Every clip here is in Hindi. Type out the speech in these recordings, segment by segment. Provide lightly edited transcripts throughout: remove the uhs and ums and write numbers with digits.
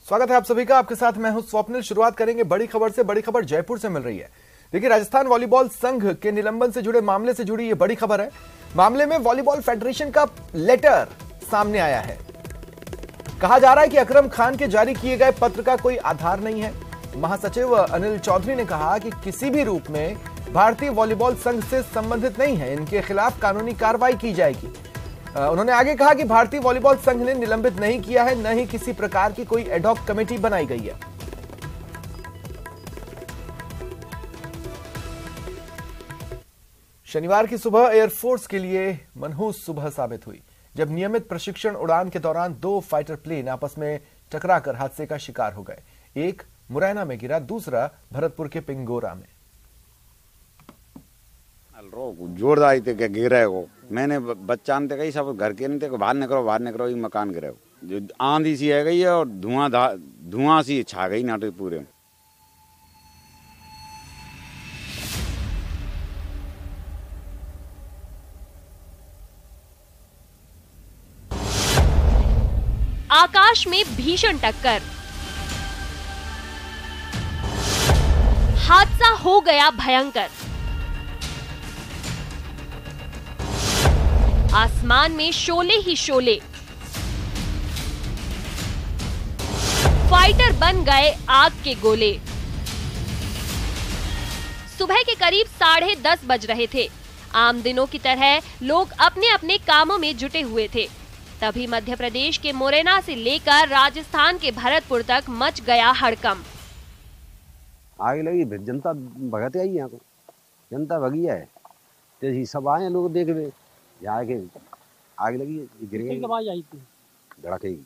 स्वागत है आप सभी का। आपके साथ मैं हूं स्वप्निल। शुरुआत करेंगे बड़ी खबर से। बड़ी खबर जयपुर से मिल रही है। देखिए, राजस्थान वॉलीबॉल संघ के निलंबन से जुड़े मामले से जुड़ी ये बड़ी खबर है। मामले में वॉलीबॉल फेडरेशन का लेटर सामने आया है। कहा जा रहा है कि अकरम खान के जारी किए गए पत्र का कोई आधार नहीं है। महासचिव अनिल चौधरी ने कहा कि किसी भी रूप में भारतीय वॉलीबॉल संघ से संबंधित नहीं है, इनके खिलाफ कानूनी कार्रवाई की जाएगी। उन्होंने आगे कहा कि भारतीय वॉलीबॉल संघ ने निलंबित नहीं किया है, न ही किसी प्रकार की कोई एडहॉक कमेटी बनाई गई है। शनिवार की सुबह एयरफोर्स के लिए मनहूस सुबह साबित हुई, जब नियमित प्रशिक्षण उड़ान के दौरान दो फाइटर प्लेन आपस में टकराकर हादसे का शिकार हो गए। एक मुरैना में गिरा, दूसरा भरतपुर के पिंगोरा में। जोरदार थे गिरे को मैंने बच्चा थे कही सब घर के नहीं थे, बाहर निकलो ये मकान गिरे जो आंधी सी है गई है और धुआं सी छा गई नाटे पूरे। आकाश में भीषण टक्कर, हादसा हो गया भयंकर। आसमान में शोले ही शोले, फाइटर बन गए आग के गोले। सुबह के करीब 10:30 बज रहे थे। आम दिनों की तरह लोग अपने अपने कामों में जुटे हुए थे। तभी मध्य प्रदेश के मुरैना से लेकर राजस्थान के भरतपुर तक मच गया हड़कंप। आग लगी, जनता भगत आई, यहाँ को जनता भगी है, तो सब आए लोग देखने, यहाँ के आग लगी, गिर गई। आवाज आई थी, धड़के की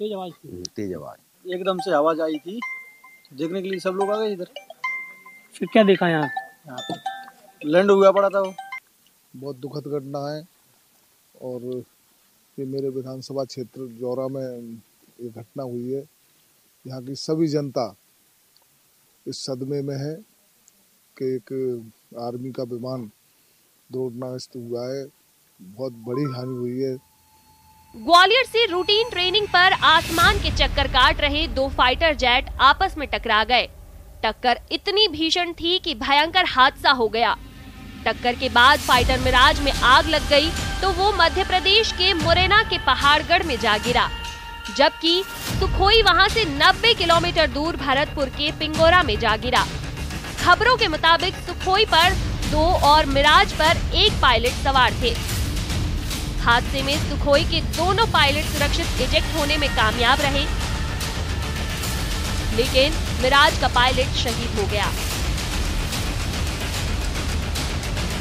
तेज आवाज थी, तेज आवाज, एकदम से आवाज आई थी। देखने के लिए सब लोग आ गए इधर। फिर क्या देखा यहाँ पे लैंड हुआ पड़ा था। वो बहुत दुखद घटना है और ये मेरे विधानसभा क्षेत्र जौरा में ये घटना हुई है। यहाँ की सभी जनता इस सदमे में है कि एक आर्मी का विमान दुर्घटनाग्रस्त हुआ है। बहुत बड़ी हानि हुई है। ग्वालियर से रूटीन ट्रेनिंग पर आसमान के चक्कर काट रहे दो फाइटर जेट आपस में टकरा गए। टक्कर इतनी भीषण थी कि भयंकर हादसा हो गया। टक्कर के बाद फाइटर मिराज में आग लग गई तो वो मध्य प्रदेश के मुरैना के पहाड़गढ़ में जा गिरा, जबकि सुखोई वहां से 90 किलोमीटर दूर भरतपुर के पिंगोरा में जा गिरा। खबरों के मुताबिक सुखोई पर 2 और मिराज पर 1 पायलट सवार थे। हादसे में सुखोई के दोनों पायलट सुरक्षित इजेक्ट होने में कामयाब रहे, लेकिन मिराज का पायलट शहीद हो गया।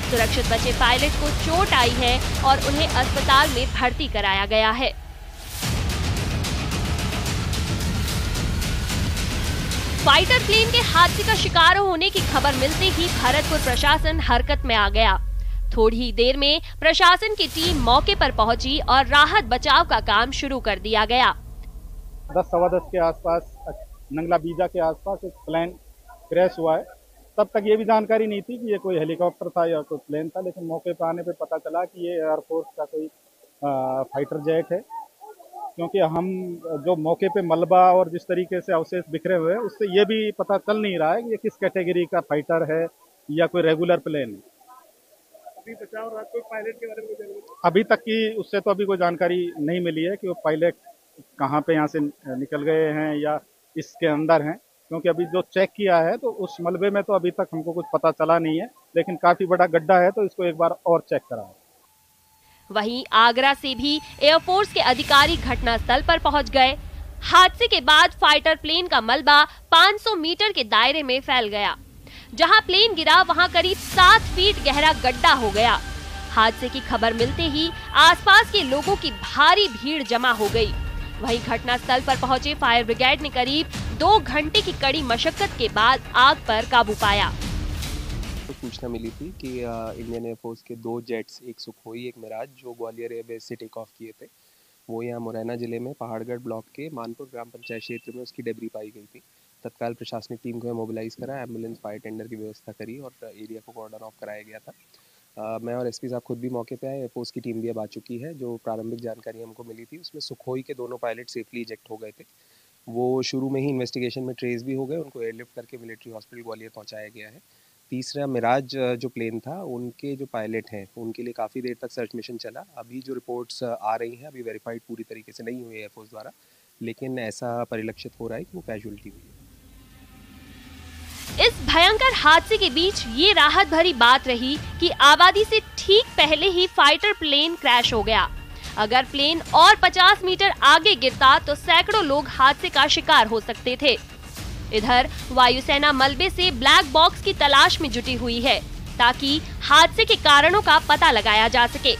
सुरक्षित बचे पायलट को चोट आई है और उन्हें अस्पताल में भर्ती कराया गया है। फाइटर प्लेन के हादसे का शिकार होने की खबर मिलते ही भरतपुर प्रशासन हरकत में आ गया। थोड़ी ही देर में प्रशासन की टीम मौके पर पहुंची और राहत बचाव का काम शुरू कर दिया गया। 10-10:15 के आसपास नंगला बीजा के आसपास एक प्लेन क्रैश हुआ है। तब तक ये भी जानकारी नहीं थी कि ये कोई हेलीकॉप्टर था या कोई प्लेन था, लेकिन मौके पर आने पे पता चला कि ये एयरफोर्स का कोई फाइटर जेट है। क्योंकि हम जो मौके पे मलबा और जिस तरीके से अवशेष बिखरे हुए हैं, उससे ये भी पता चल नहीं रहा है कि ये किस कैटेगरी का फाइटर है या कोई रेगुलर प्लेन है। अभी बचाव और कोई पायलट के बारे में अभी तक की उससे तो अभी कोई जानकारी नहीं मिली है कि वो पायलट कहाँ पे यहाँ से निकल गए हैं या इसके अंदर हैं। क्योंकि अभी जो चेक किया है तो उस मलबे में तो अभी तक हमको कुछ पता चला नहीं है, लेकिन काफी बड़ा गड्ढा है तो इसको एक बार और चेक करा। वहीं आगरा से भी एयरफोर्स के अधिकारी घटनास्थल पर पहुंच गए। हादसे के बाद फाइटर प्लेन का मलबा 500 मीटर के दायरे में फैल गया। जहां प्लेन गिरा वहां करीब 7 फीट गहरा गड्ढा हो गया। हादसे की खबर मिलते ही आसपास के लोगों की भारी भीड़ जमा हो गई। वहीं घटनास्थल पर पहुंचे फायर ब्रिगेड ने करीब 2 घंटे की कड़ी मशक्कत के बाद आग पर काबू पाया। तो सूचना मिली थी कि इंडियन एयरफोर्स के 2 जेट्स, एक सुखोई एक मिराज, जो ग्वालियर एयरबेस से टेक ऑफ किए थे, वो यहाँ मुरैना जिले में पहाड़गढ़ ब्लॉक के मानपुर ग्राम पंचायत क्षेत्र में उसकी डेब्री पाई गई थी। तत्काल प्रशासनिक टीम को मोबिलाइज करा, एम्बुलेंस फायर टेंडर की व्यवस्था करी और एरिया को कॉर्डन ऑफ कराया गया था। मैं और एसपी साहब खुद भी मौके पे आए। एयरफोर्स की टीम भी अब आ चुकी है। जो प्रारंभिक जानकारी हमको मिली थी उसमें सुखोई के दोनों पायलट सेफली इजेक्ट हो गए थे। वो शुरू में ही इन्वेस्टिगेशन में ट्रेस भी हो गए, उनको एयरलिफ्ट करके मिलिट्री हॉस्पिटल ग्वालियर पहुंचाया गया है। तीसरा मिराज जो प्लेन था, उनके जो पायलट हैं उनके लिए काफ़ी देर तक सर्च मिशन चला। अभी जो रिपोर्ट्स आ रही हैं, अभी वेरीफाइड पूरी तरीके से नहीं हुई एयरफोर्स द्वारा, लेकिन ऐसा परिलक्षित हो रहा है कि वो कैजुअलिटी हुई है। इस भयंकर हादसे के बीच ये राहत भरी बात रही कि आबादी से ठीक पहले ही फाइटर प्लेन क्रैश हो गया। अगर प्लेन और 50 मीटर आगे गिरता तो सैकड़ों लोग हादसे का शिकार हो सकते थे। इधर वायुसेना मलबे से ब्लैक बॉक्स की तलाश में जुटी हुई है ताकि हादसे के कारणों का पता लगाया जा सके।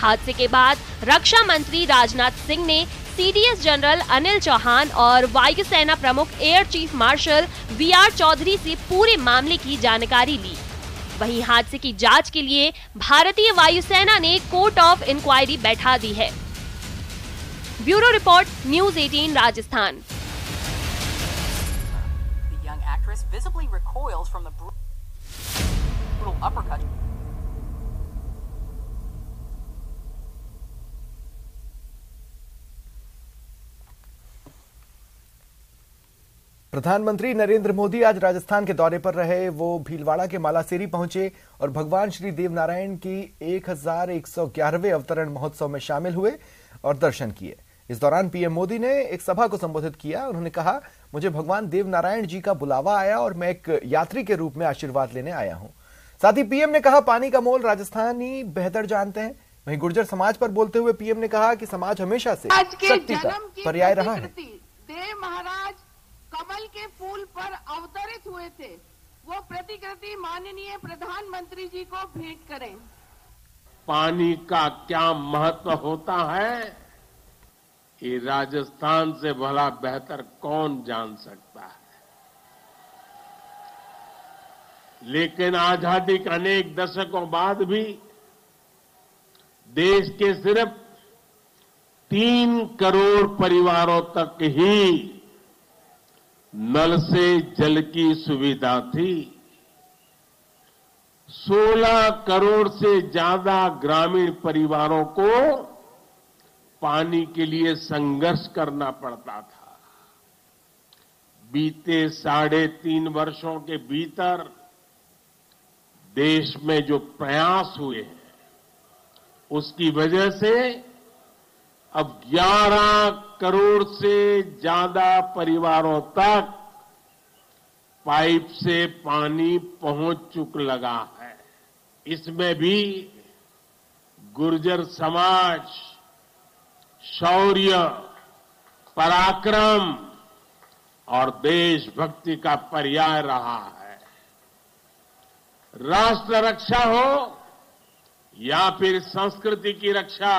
हादसे के बाद रक्षा मंत्री राजनाथ सिंह ने सीडीएस जनरल अनिल चौहान और वायुसेना प्रमुख air chief marshal VR Chaudhari से पूरे मामले की जानकारी ली। वहीं हादसे की जांच के लिए भारतीय वायुसेना ने कोर्ट ऑफ इंक्वायरी बैठा दी है। Bureau report, news 18 Rajasthan. The young actress visibly recoils from the brutal uppercut. प्रधानमंत्री नरेंद्र मोदी आज राजस्थान के दौरे पर रहे। वो भीलवाड़ा के मालासेरी पहुंचे और भगवान श्री देवनारायण की 1111वें अवतरण महोत्सव में शामिल हुए और दर्शन किए। इस दौरान पीएम मोदी ने एक सभा को संबोधित किया। उन्होंने कहा, मुझे भगवान देवनारायण जी का बुलावा आया और मैं एक यात्री के रूप में आशीर्वाद लेने आया हूं। साथ ही पीएम ने कहा, पानी का मोल राजस्थानी बेहतर जानते हैं। वहीं गुर्जर समाज पर बोलते हुए पीएम ने कहा कि समाज हमेशा से शक्ति का पर्याय रहा है। देव महाराज कमल के फूल पर अवतरित हुए थे, वो प्रतिकृति माननीय प्रधानमंत्री जी को भेंट करें। पानी का क्या महत्व होता है, ये राजस्थान से भला बेहतर कौन जान सकता है। लेकिन आजादी के अनेक दशकों बाद भी देश के सिर्फ 3 करोड़ परिवारों तक ही नल से जल की सुविधा थी। 16 करोड़ से ज्यादा ग्रामीण परिवारों को पानी के लिए संघर्ष करना पड़ता था। बीते 3.5 वर्षों के भीतर देश में जो प्रयास हुए हैं, उसकी वजह से अब 11 करोड़ से ज्यादा परिवारों तक पाइप से पानी पहुंच चुक लगा है। इसमें भी गुर्जर समाज शौर्य, पराक्रम और देशभक्ति का पर्याय रहा है। राष्ट्र रक्षा हो या फिर संस्कृति की रक्षा,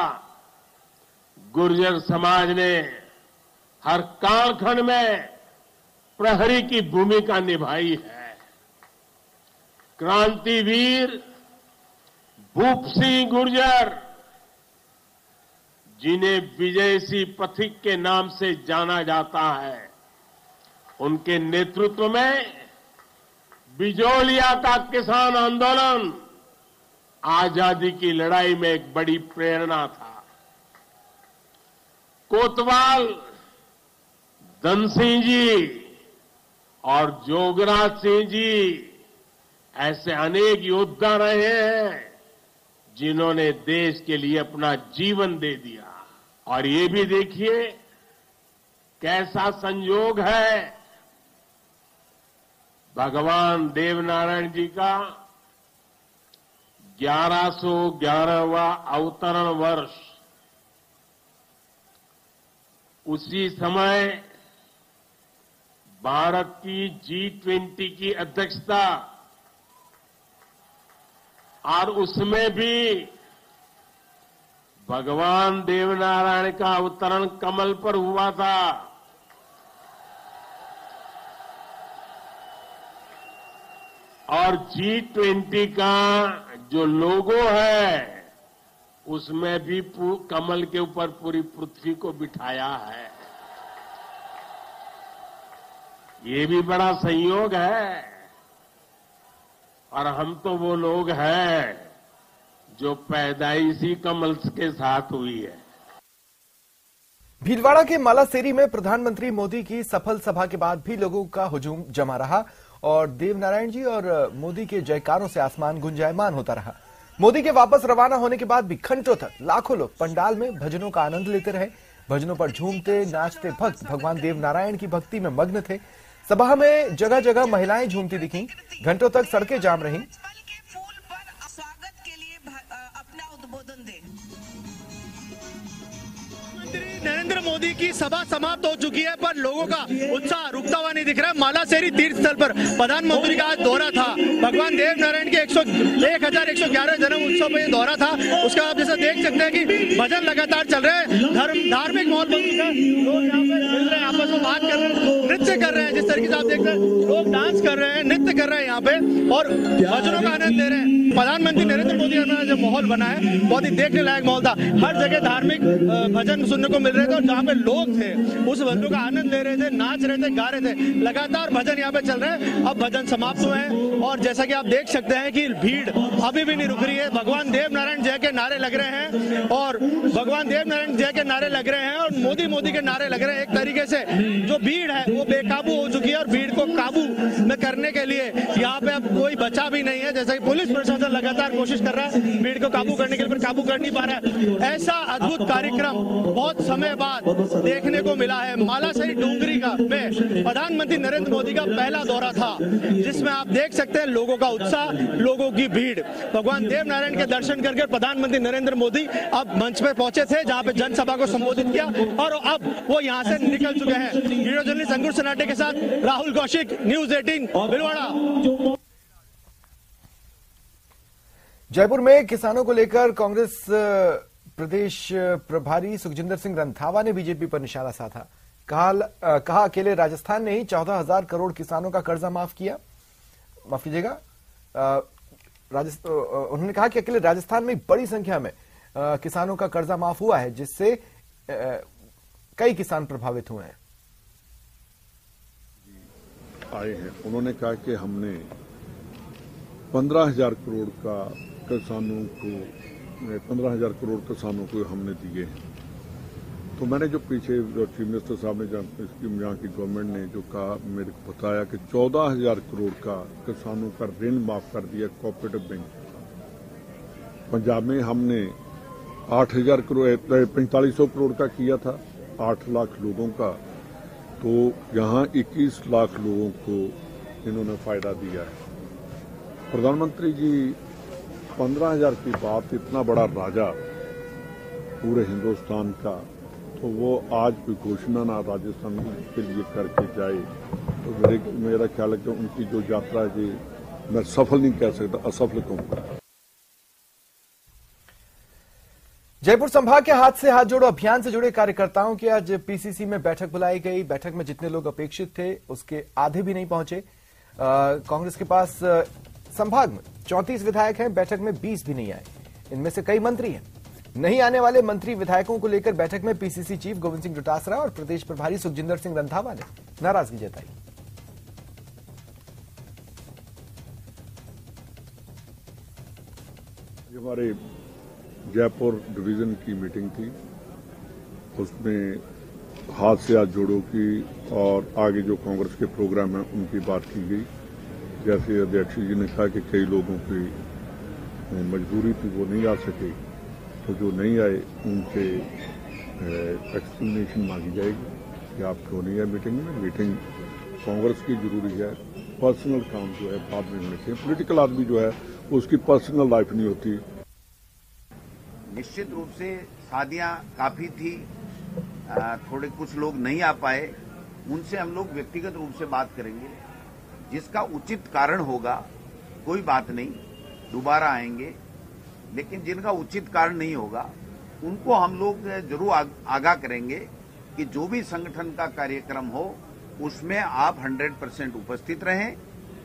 गुर्जर समाज ने हर कालखंड में प्रहरी की भूमिका निभाई है। क्रांतिवीर भूप सिंह गुर्जर, जिन्हें विजय सिंह पथिक के नाम से जाना जाता है, उनके नेतृत्व में बिजोलिया का किसान आंदोलन आजादी की लड़ाई में एक बड़ी प्रेरणा था। कोतवाल धन सिंह जी और जोगराज सिंह जी ऐसे अनेक योद्धा रहे हैं जिन्होंने देश के लिए अपना जीवन दे दिया। और ये भी देखिए कैसा संयोग है, भगवान देवनारायण जी का 1111वां अवतरण वर्ष। उसी समय भारत की G20 की अध्यक्षता, और उसमें भी भगवान देवनारायण का अवतरण कमल पर हुआ था। और G20 का जो लोगो है, उसमें भी कमल के ऊपर पूरी पृथ्वी को बिठाया है। ये भी बड़ा संयोग है। और हम तो वो लोग हैं जो पैदाइशी कमल के साथ हुई है। भीलवाड़ा के मालासेरी में प्रधानमंत्री मोदी की सफल सभा के बाद भी लोगों का हुजूम जमा रहा और देवनारायण जी और मोदी के जयकारों से आसमान गुंजायमान होता रहा। मोदी के वापस रवाना होने के बाद भी घंटों तक लाखों लोग पंडाल में भजनों का आनंद लेते रहे। भजनों पर झूमते नाचते भक्त भगवान देवनारायण की भक्ति में मग्न थे। सभा में जगह जगह महिलाएं झूमती दिखीं। घंटों तक सड़कें जाम रहीं। नरेंद्र मोदी की सभा समाप्त हो चुकी है, पर लोगों का उत्साह रुकता हुआ नहीं दिख रहा है। मालासेरी तीर्थ स्थल पर प्रधानमंत्री का आज दौरा था। भगवान देवनारायण के 1111 जन्म उत्सव में दौरा था। उसका आप जैसा देख सकते हैं कि भजन लगातार चल रहे हैं। धार्मिक माहौल बन चुका है। लोग यहाँ पे मिल रहे हैं, आपस में बात कर रहे हैं, नृत्य कर रहे हैं। जिस तरीके से आप देख रहे हैं, लोग डांस कर रहे हैं, नृत्य कर रहे हैं यहाँ पे और भजनों का आनंद ले रहे हैं। प्रधानमंत्री नरेंद्र मोदी ने जो माहौल बना है, बहुत ही देखने लायक माहौल था। हर जगह धार्मिक भजन सुनने को मिल रहे थे और जहाँ पे लोग थे उस भजनों का आनंद ले रहे थे, नाच रहे थे, गा रहे थे। लगातार भजन यहाँ पे चल रहे हैं। अब भजन समाप्त हुए हैं और जैसा कि आप देख सकते हैं कि भीड़ अभी भी नहीं रुक रही है। भगवान देवनारायण जय के नारे लग रहे हैं और भगवान देवनारायण जय के नारे लग रहे हैं और मोदी मोदी के नारे लग रहे हैं। एक तरीके से जो भीड़ है वो बेकाबू हो चुकी है और भीड़ को काबू में करने के लिए यहाँ पे अब कोई बचा भी नहीं है। जैसा कि पुलिस प्रशासन लगातार कोशिश कर रहा है भीड़ को काबू करने के लिए, पर काबू कर नहीं पा रहा है। ऐसा अद्भुत कार्यक्रम बहुत समय बाद देखने को मिला है। मालासेरी डोंगरी का में प्रधानमंत्री नरेंद्र मोदी का पहला दौरा था, जिसमें आप देख सकते हैं लोगों का उत्साह, लोगों की भीड़। भगवान देवनारायण के दर्शन करके प्रधानमंत्री नरेंद्र मोदी अब मंच पर पहुंचे थे, जहां पे जनसभा को संबोधित किया और अब वो यहां से निकल चुके हैं। वीडियो जर्नलिस्ट अंकुर सनाटे के साथ राहुल कौशिक, न्यूज 18 भीलवाड़ा। जयपुर में किसानों को लेकर कांग्रेस प्रदेश प्रभारी सुखजिंदर सिंह रंधावा ने बीजेपी पर निशाना साधा। कहा अकेले राजस्थान ने ही 14,000 करोड़ किसानों का कर्जा माफ किया। माफ कीजिएगा, उन्होंने कहा कि अकेले राजस्थान में बड़ी संख्या में किसानों का कर्जा माफ हुआ है, जिससे कई किसान प्रभावित हुए हैं। आए हैं, उन्होंने कहा कि हमने 15,000 करोड़ का किसानों को 15,000 करोड़ किसानों को हमने दिए हैं। तो मैंने जो पीछे चीफ मिनिस्टर साहब ने यहाँ की गवर्नमेंट ने जो कहा, मेरे को बताया कि 14,000 करोड़ का किसानों का ऋण माफ कर दिया कोऑपरेटिव बैंक। पंजाब में हमने 8,000 करोड़ 4500 करोड़ का किया था, 8 लाख लोगों का। तो यहाँ 21 लाख लोगों को इन्होंने फायदा दिया है। प्रधानमंत्री जी 15,000 की बात, इतना बड़ा राजा पूरे हिंदुस्तान का, तो वो आज कोई घोषणा ना राजस्थान के लिए करके जाए, तो मेरा ख्याल है कि उनकी जो यात्रा है जी, मैं सफल नहीं कह सकता, असफल कहूंगा। जयपुर संभाग के हाथ से हाथ जोड़ो अभियान से जुड़े कार्यकर्ताओं की आज पीसीसी में बैठक बुलाई गई। बैठक में जितने लोग अपेक्षित थे उसके आधे भी नहीं पहुंचे। कांग्रेस के पास संभाग में 34 विधायक हैं, बैठक में 20 भी नहीं आए। इनमें से कई मंत्री हैं। नहीं आने वाले मंत्री विधायकों को लेकर बैठक में पीसीसी चीफ गोविंद सिंह डोटासरा और प्रदेश प्रभारी सुखजिंदर सिंह रंधावा ने नाराजगी जताई। हमारे जयपुर डिवीजन की मीटिंग थी, उसमें हाथ से हाथ जोड़ो की और आगे जो कांग्रेस के प्रोग्राम है उनकी बात की गई। जैसे अध्यक्ष जी ने कहा कि कई लोगों की मजबूरी थी, वो नहीं आ सके, तो जो नहीं आए उनसे एक्सप्लेनेशन मांगी जाएगी कि आप क्यों नहीं आए मीटिंग में। मीटिंग कांग्रेस की जरूरी है, पर्सनल काम जो है बाद में होने चाहिए। पॉलिटिकल आदमी जो है उसकी पर्सनल लाइफ नहीं होती। निश्चित रूप से शादियां काफी थी, थोड़े कुछ लोग नहीं आ पाए, उनसे हम लोग व्यक्तिगत रूप से बात करेंगे। जिसका उचित कारण होगा कोई बात नहीं, दोबारा आएंगे, लेकिन जिनका उचित कारण नहीं होगा उनको हम लोग जरूर आगाह करेंगे कि जो भी संगठन का कार्यक्रम हो उसमें आप 100% उपस्थित रहें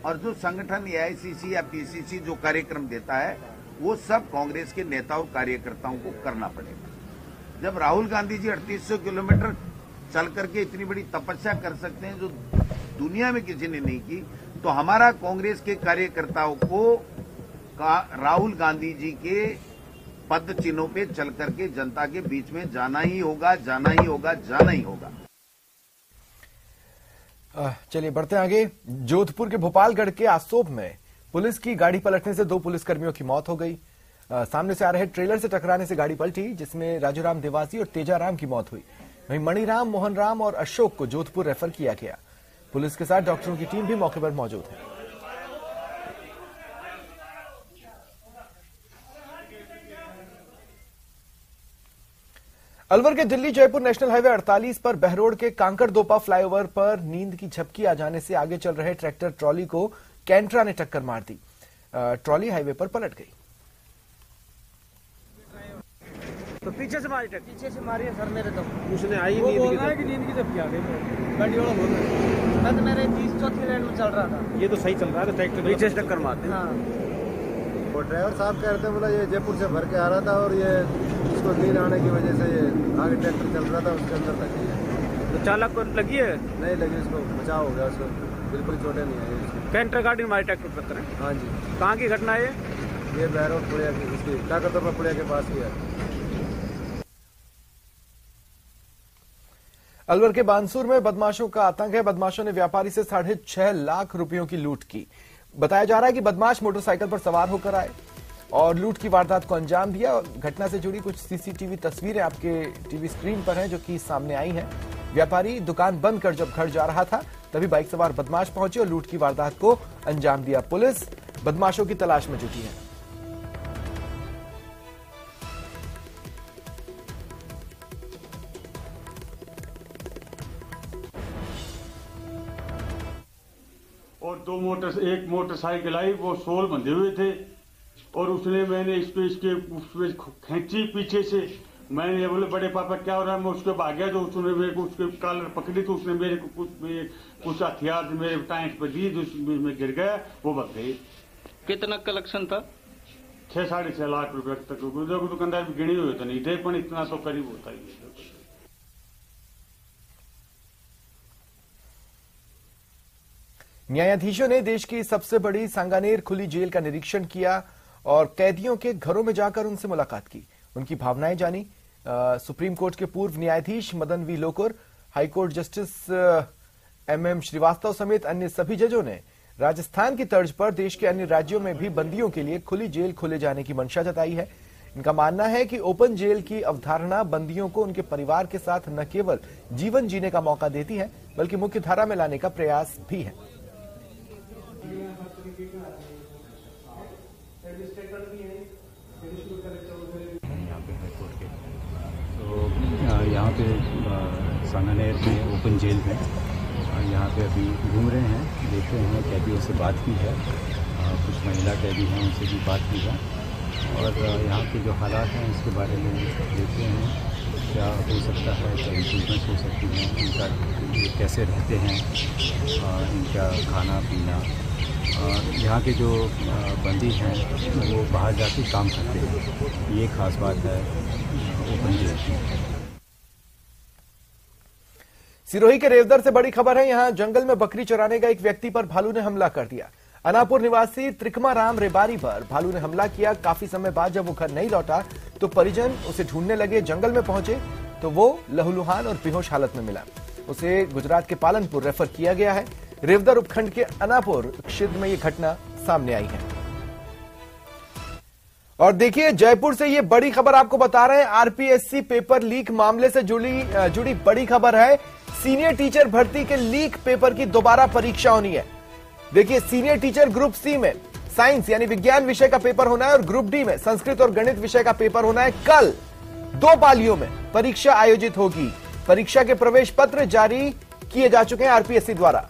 और जो संगठन एआईसीसी या पीसीसी जो कार्यक्रम देता है वो सब कांग्रेस के नेता और कार्यकर्ताओं को करना पड़ेगा। जब राहुल गांधी जी 3800 किलोमीटर चल करके इतनी बड़ी तपस्या कर सकते हैं जो दुनिया में किसी ने नहीं की, तो हमारा कांग्रेस के कार्यकर्ताओं को राहुल गांधी जी के पद चिन्हों पे चल करके जनता के बीच में जाना ही होगा, जाना ही होगा, जाना ही होगा। चलिए बढ़ते आगे। जोधपुर के भोपालगढ़ के आसोप में पुलिस की गाड़ी पलटने से 2 पुलिसकर्मियों की मौत हो गई। सामने से आ रहे ट्रेलर से टकराने से गाड़ी पलटी, जिसमें राजूराम देवासी और तेजाराम की मौत हुई। वहीं मणिराम, मोहनराम और अशोक को जोधपुर रेफर किया गया। पुलिस के साथ डॉक्टरों की टीम भी मौके पर मौजूद है। अलवर के दिल्ली जयपुर नेशनल हाईवे 48 पर बहरोड के कांकरदोपा फ्लाईओवर पर नींद की झपकी आ जाने से आगे चल रहे ट्रैक्टर ट्रॉली को कैंट्रा ने टक्कर मार दी। ट्रॉली हाईवे पर पलट गई। तो पीछे से मारी, पीछे से मारी है सर मेरे तो। उसने आई नींद की झपकी आ गई। गाड़ी वाला बोल रहा है मैं तो मेरे 30-34 लाइन में चल रहा था। ये तो सही चल रहा है, ट्रैक्टर पीछे से टक्कर मारते। हाँ, और ड्राइवर साहब कह रहे थे बोला ये जयपुर से भर के आ रहा था और ये उसको नींद आने की वजह से ये आगे ट्रैक्टर चल रहा था, उसके अंदर तक है। तो चालक को लगी है? नहीं लगी, उसको बचाव हो गया, उसको बिल्कुल चोटें नहीं आई। कैंटर गाड़ी में हमारे ट्रैक्टर टक्कर है? हाँ जी। कहाँ की घटना है ये बहरोड पुलिया की, उसकी काकरदोपा पुलिया के पास की है। अलवर के बानसूर में बदमाशों का आतंक है। बदमाशों ने व्यापारी से 6.5 लाख रुपयों की लूट की। बताया जा रहा है कि बदमाश मोटरसाइकिल पर सवार होकर आए और लूट की वारदात को अंजाम दिया। घटना से जुड़ी कुछ सीसीटीवी तस्वीरें आपके टीवी स्क्रीन पर हैं जो कि सामने आई हैं। व्यापारी दुकान बंद कर जब घर जा रहा था तभी बाइक सवार बदमाश पहुंचे और लूट की वारदात को अंजाम दिया। पुलिस बदमाशों की तलाश में जुटी है। और एक मोटरसाइकिल आई, वो सोल बंधे हुए थे और मैंने उसपे खींची पीछे से। मैंने बोले बड़े पापा क्या हो रहा है, मैं उसके भाग गया तो उसने मेरे को उसके कॉलर पकड़ी तो उसने मेरे को कुछ हथियार मेरे टाइट पर दी, मैं गिर गया, वो भाग गए। कितना कलेक्शन था? 6-6.5 लाख रुपए तक। दुकानदार भी गिने हुए तो नहीं थे, पर इतना तो करीब होता ही। न्यायाधीशों ने देश की सबसे बड़ी सांगानेर खुली जेल का निरीक्षण किया और कैदियों के घरों में जाकर उनसे मुलाकात की, उनकी भावनाएं जानी। सुप्रीम कोर्ट के पूर्व न्यायाधीश Madan V Lokur, high court justice MM Srivastava समेत अन्य सभी जजों ने राजस्थान की तर्ज पर देश के अन्य राज्यों में भी बंदियों के लिए खुली जेल खोले जाने की मंशा जताई है। इनका मानना है कि ओपन जेल की अवधारणा बंदियों को उनके परिवार के साथ न केवल जीवन जीने का मौका देती है बल्कि मुख्य धारा में लाने का प्रयास भी है। यहाँ पे हाईकोर्ट के तो यहाँ पे सांगानेर में ओपन जेल में यहाँ पे अभी घूम रहे हैं, देखते हैं कैदियों से बात की है, कुछ महिला कैदी हैं उनसे भी बात की है और यहाँ के जो हालात हैं उसके बारे में देखते हैं क्या हो सकता है, क्या इम्प्रूवमेंट हो सकती है, इनका कैसे रहते हैं, इनका खाना पीना। यहाँ के जो बंदी हैं वो बाहर जाके काम करते हैं, ये खास बात है ओपन जेल की। सिरोही के रेवदर से बड़ी खबर है। यहां जंगल में बकरी चराने का एक व्यक्ति पर भालू ने हमला कर दिया। अनापुर निवासी त्रिकमा राम रेबारी पर भालू ने हमला किया। काफी समय बाद जब वो घर नहीं लौटा तो परिजन उसे ढूंढने लगे। जंगल में पहुंचे तो वो लहूलुहान और बेहोश हालत में मिला। उसे गुजरात के पालनपुर रेफर किया गया है। रेवदर उपखंड के अनापुर क्षेत्र में यह घटना सामने आई है। और देखिए जयपुर से ये बड़ी खबर आपको बता रहे हैं। आरपीएससी पेपर लीक मामले से जुड़ी बड़ी खबर है। सीनियर टीचर भर्ती के लीक पेपर की दोबारा परीक्षा होनी है। देखिए सीनियर टीचर ग्रुप सी में साइंस यानी विज्ञान विषय का पेपर होना है और ग्रुप डी में संस्कृत और गणित विषय का पेपर होना है। कल 2 पालियों में परीक्षा आयोजित होगी। परीक्षा के प्रवेश पत्र जारी किए जा चुके हैं आरपीएससी द्वारा।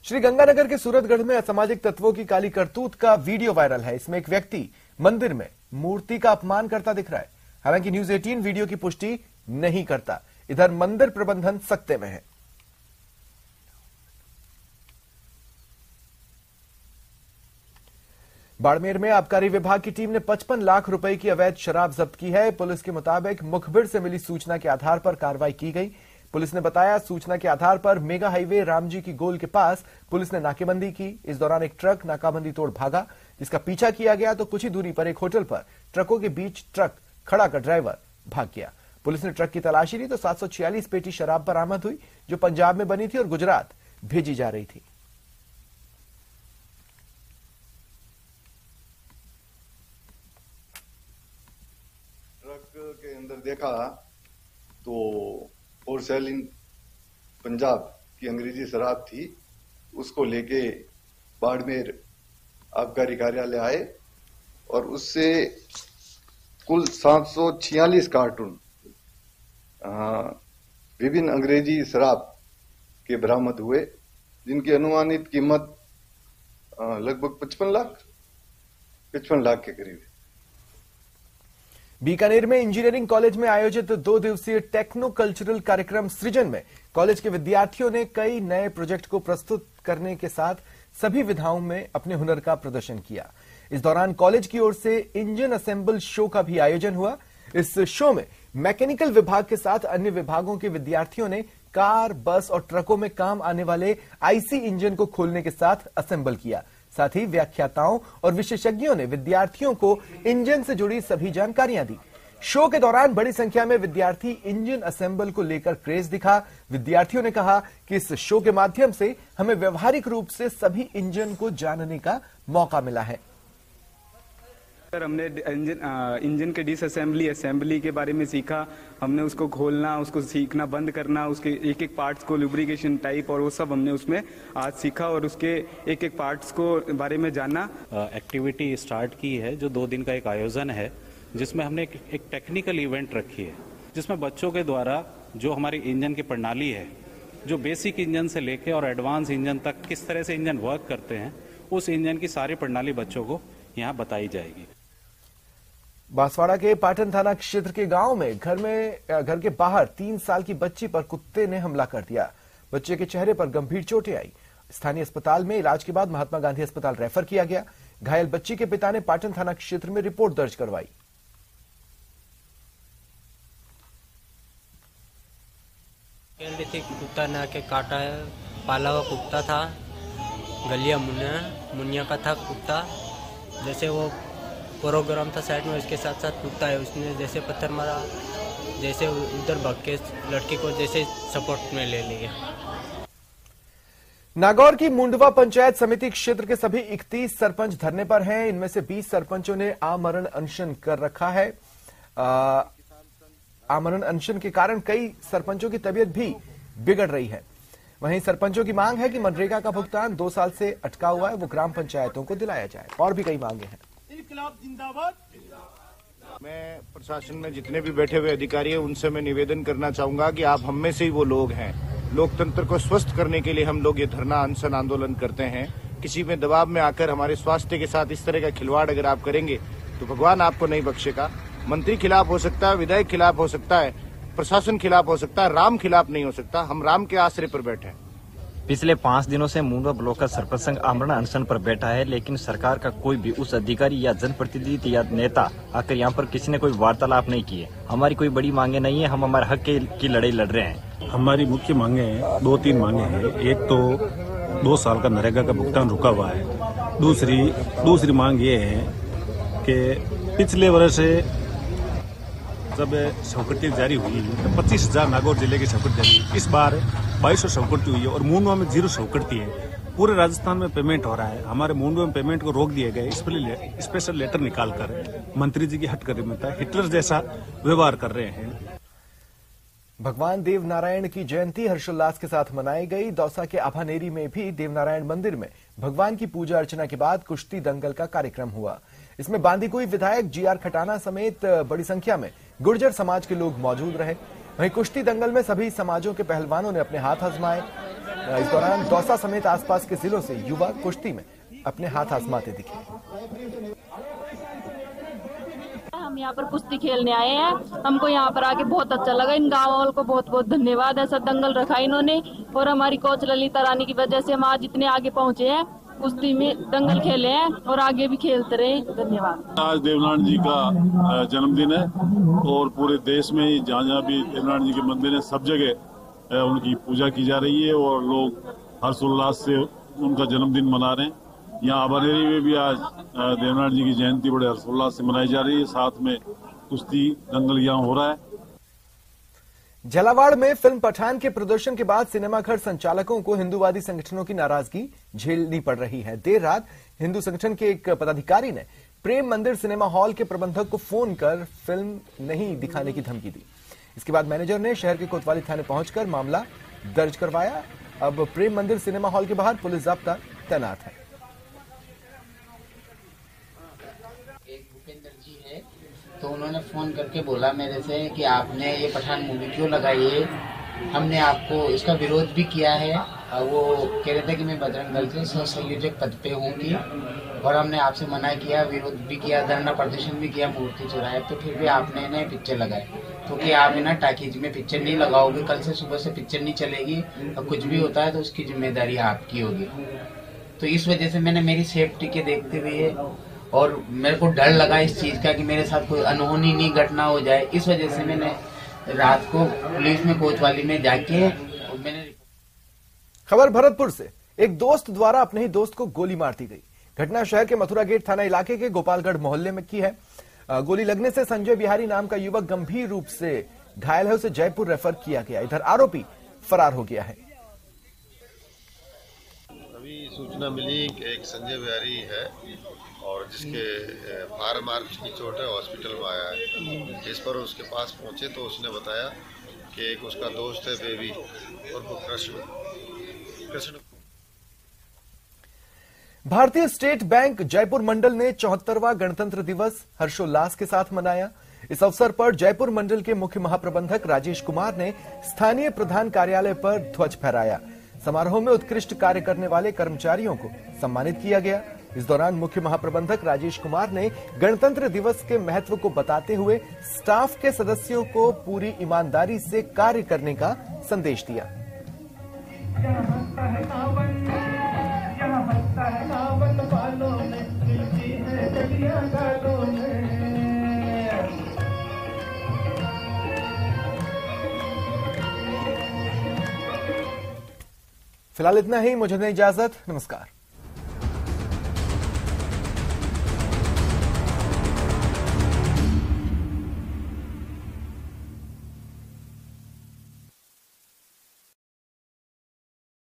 श्रीगंगानगर के सूरतगढ़ में असामाजिक तत्वों की काली करतूत का वीडियो वायरल है। इसमें एक व्यक्ति मंदिर में मूर्ति का अपमान करता दिख रहा है। हालांकि न्यूज 18 वीडियो की पुष्टि नहीं करता। इधर मंदिर प्रबंधन सख्ते में है। बाड़मेर में आबकारी विभाग की टीम ने 55 लाख रुपए की अवैध शराब जब्त की है। पुलिस के मुताबिक मुखबिर से मिली सूचना के आधार पर कार्रवाई की गई। पुलिस ने बताया सूचना के आधार पर मेगा हाईवे रामजी की गोल के पास पुलिस ने नाकेबंदी की। इस दौरान एक ट्रक नाकाबंदी तोड़ भागा जिसका पीछा किया गया तो कुछ ही दूरी पर एक होटल पर ट्रकों के बीच ट्रक खड़ा कर ड्राइवर भाग गया। पुलिस ने ट्रक की तलाशी ली तो 746 पेटी शराब बरामद हुई, जो पंजाब में बनी थी और गुजरात भेजी जा रही थी। ट्रक के अंदर देखा तो फॉर सेल इन पंजाब की अंग्रेजी शराब थी। उसको लेके बाड़मेर आबकारी कार्यालय आए और उससे कुल 746 कार्टून विभिन्न अंग्रेजी शराब के बरामद हुए, जिनकी अनुमानित कीमत लगभग 55 लाख के करीब है। बीकानेर में इंजीनियरिंग कॉलेज में आयोजित 2 दिवसीय टेक्नो कल्चरल कार्यक्रम सृजन में कॉलेज के विद्यार्थियों ने कई नए प्रोजेक्ट को प्रस्तुत करने के साथ सभी विधाओं में अपने हुनर का प्रदर्शन किया। इस दौरान कॉलेज की ओर से इंजन असेंबल शो का भी आयोजन हुआ। इस शो में मैकेनिकल विभाग के साथ अन्य विभागों के विद्यार्थियों ने कार, बस और ट्रकों में काम आने वाले आईसी इंजन को खोलने के साथ असेंबल किया। साथ ही व्याख्याताओं और विशेषज्ञों ने विद्यार्थियों को इंजन से जुड़ी सभी जानकारियां दी। शो के दौरान बड़ी संख्या में विद्यार्थी इंजन असेंबल को लेकर क्रेज दिखा। विद्यार्थियों ने कहा कि इस शो के माध्यम से हमें व्यवहारिक रूप से सभी इंजन को जानने का मौका मिला है। सर, हमने इंजन के असेंबली के बारे में सीखा। हमने उसको खोलना, उसको सीखना, बंद करना, उसके एक एक पार्ट्स को, लुब्रिकेशन टाइप और वो सब हमने उसमें आज सीखा और उसके एक एक पार्ट्स को बारे में जाना। एक्टिविटी स्टार्ट की है जो 2 दिन का एक आयोजन है, जिसमें हमने एक टेक्निकल इवेंट रखी है, जिसमें बच्चों के द्वारा जो हमारी इंजन की प्रणाली है, जो बेसिक इंजन से लेके और एडवांस इंजन तक किस तरह से इंजन वर्क करते हैं, उस इंजन की सारी प्रणाली बच्चों को यहाँ बताई जाएगी। बांसवाड़ा के पाटन थाना क्षेत्र के गांव में घर के बाहर 3 साल की बच्ची पर कुत्ते ने हमला कर दिया। बच्चे के चेहरे पर गंभीर चोटें आई। स्थानीय अस्पताल में इलाज के बाद महात्मा गांधी अस्पताल रेफर किया गया। घायल बच्ची के पिता ने पाटन थाना क्षेत्र में रिपोर्ट दर्ज करवाई। खेल रही थी, कुत्ता ने आके काटा है। पाला हुआ कुत्ता था, गलिया मुनिया का था कुत्ता। जैसे वो प्रोग्राम था साइड में, उसके साथ साथ कुत्ता है, उसने जैसे पत्थर मारा, जैसे उधर भाग के लड़की को जैसे सपोर्ट में ले लिया। नागौर की मुंडवा पंचायत समिति क्षेत्र के सभी 31 सरपंच धरने पर हैं। इनमें से 20 सरपंचों ने आमरण अनशन कर रखा है। आमरण अनशन के कारण कई सरपंचों की तबीयत भी बिगड़ रही है। वहीं सरपंचों की मांग है कि मनरेगा का भुगतान 2 साल से अटका हुआ है, वो ग्राम पंचायतों को दिलाया जाए। और भी कई मांगे हैं। मैं प्रशासन में जितने भी बैठे हुए अधिकारी हैं उनसे मैं निवेदन करना चाहूंगा कि आप हम में से ही वो लोग हैं। लोकतंत्र को स्वस्थ करने के लिए हम लोग ये धरना अनशन आंदोलन करते हैं। किसी में दबाव में आकर हमारे स्वास्थ्य के साथ इस तरह का खिलवाड़ अगर आप करेंगे तो भगवान आपको नहीं बख्शेगा। मंत्री खिलाफ हो सकता है, विधायक खिलाफ हो सकता है, प्रशासन खिलाफ हो सकता है, राम खिलाफ नहीं हो सकता। हम राम के आश्रय पर बैठे हैं। पिछले 5 दिनों से मुंडवा ब्लॉक का सरपंच संघ आमरण अनशन पर बैठा है, लेकिन सरकार का कोई भी उस अधिकारी या जनप्रतिनिधि या नेता आकर यहाँ पर किसी ने कोई वार्तालाप नहीं की है। हमारी कोई बड़ी मांगे नहीं है, हम हमारे हक की लड़ाई लड़ रहे हैं। हमारी मुख्य मांगे हैं, 2-3 मांगे हैं। एक तो 2 साल का नरेगा का भुगतान रुका हुआ है। दूसरी मांग ये है कि पिछले वर्ष जब शवकटी जारी हुई तो 25,000 नागौर जिले की शवकटी जारी, इस बार 2200 शवकटी हुई है और मुंडवा में 0 शवकटी है। पूरे राजस्थान में पेमेंट हो रहा है, हमारे मुंडवा में पेमेंट को रोक दिए गए। स्पेशल लेटर निकालकर मंत्री जी की हठकर्मिता, हिटलर जैसा व्यवहार कर रहे हैं। भगवान देवनारायण की जयंती हर्षोल्लास के साथ मनाई गई। दौसा के आभानेरी में भी देवनारायण मंदिर में भगवान की पूजा अर्चना के बाद कुश्ती दंगल का कार्यक्रम हुआ। इसमें बांदीकुई विधायक जीआर खटाना समेत बड़ी संख्या में गुर्जर समाज के लोग मौजूद रहे। वहीं कुश्ती दंगल में सभी समाजों के पहलवानों ने अपने हाथ आजमाए। इस दौरान दौसा समेत आसपास के जिलों से युवा कुश्ती में अपने हाथ आजमाते दिखे। हम यहाँ पर कुश्ती खेलने आए हैं, हमको यहाँ पर आके बहुत अच्छा लगा। इन गाँव वालों को बहुत बहुत धन्यवाद। ऐसा दंगल रखा इन्होंने और हमारी कोच ललिता रानी की वजह से हम आज इतने आगे पहुँचे हैं। कुश्ती में दंगल खेले हैं और आगे भी खेलते रहे। धन्यवाद। आज देवनारायण जी का जन्मदिन है और पूरे देश में जहाँ जहाँ भी देवनारायण जी के मंदिर है, सब जगह उनकी पूजा की जा रही है और लोग हर्षोल्लास से उनका जन्मदिन मना रहे हैं। यहाँ बनेरी में भी आज देवनारायण जी की जयंती बड़े हर्षोल्लास से मनाई जा रही है। साथ में कुश्ती दंगल यहाँ हो रहा है। झालावाड़ में फिल्म पठान के प्रदर्शन के बाद सिनेमाघर संचालकों को हिंदूवादी संगठनों की नाराजगी झेलनी पड़ रही है। देर रात हिंदू संगठन के एक पदाधिकारी ने प्रेम मंदिर सिनेमा हॉल के प्रबंधक को फोन कर फिल्म नहीं दिखाने की धमकी दी। इसके बाद मैनेजर ने शहर के कोतवाली थाने पहुंचकर मामला दर्ज करवाया। अब प्रेम मंदिर सिनेमा हॉल के बाहर पुलिस जाब्ता तैनात है। एक भूपेंद्र जी है, तो उन्होंने फोन करके बोला मेरे से कि आपने ये पठान मूवी क्यों लगाई है। हमने आपको इसका विरोध भी किया है। वो कह रहे थे कि मैं बजरंग दल से सह संयोजक पद पे हूँ कि, और हमने आपसे मना किया, विरोध भी किया, धरना प्रदर्शन भी किया मूर्ति चौराहे, तो फिर भी आपने ना पिक्चर लगाए। तो कि आप ना टाकीज में पिक्चर नहीं लगाओगे, कल से सुबह से पिक्चर नहीं चलेगी और कुछ भी होता है तो उसकी जिम्मेदारी आपकी होगी। तो इस वजह से मैंने मेरी सेफ्टी के देखते हुए, और मेरे को डर लगा इस चीज का कि मेरे साथ कोई अनहोनी नहीं घटना हो जाए, इस वजह से मैंने रात को पुलिस में कोतवाली में जाके मैंने। खबर भरतपुर से, एक दोस्त द्वारा अपने ही दोस्त को गोली मार दी गई। घटना शहर के मथुरा गेट थाना इलाके के गोपालगढ़ मोहल्ले में की है। गोली लगने से संजय बिहारी नाम का युवक गंभीर रूप से घायल है, उसे जयपुर रेफर किया गया। इधर आरोपी फरार हो गया है। अभी सूचना मिली कि एक संजय बिहारी है और जिसके फायर मार्क की चोट है, हॉस्पिटल में आया है। इस पर उसके पास पहुंचे तो उसने बताया कि एक उसका दोस्त है बेबी और वो कृष्ण। भारतीय स्टेट बैंक जयपुर मंडल ने 74वां गणतंत्र दिवस हर्षोल्लास के साथ मनाया। इस अवसर पर जयपुर मंडल के मुख्य महाप्रबंधक राजेश कुमार ने स्थानीय प्रधान कार्यालय पर ध्वज फहराया। समारोह में उत्कृष्ट कार्य करने वाले कर्मचारियों को सम्मानित किया गया। इस दौरान मुख्य महाप्रबंधक राजेश कुमार ने गणतंत्र दिवस के महत्व को बताते हुए स्टाफ के सदस्यों को पूरी ईमानदारी से कार्य करने का संदेश दिया। फिलहाल इतना ही, मुझे दें इजाजत, नमस्कार।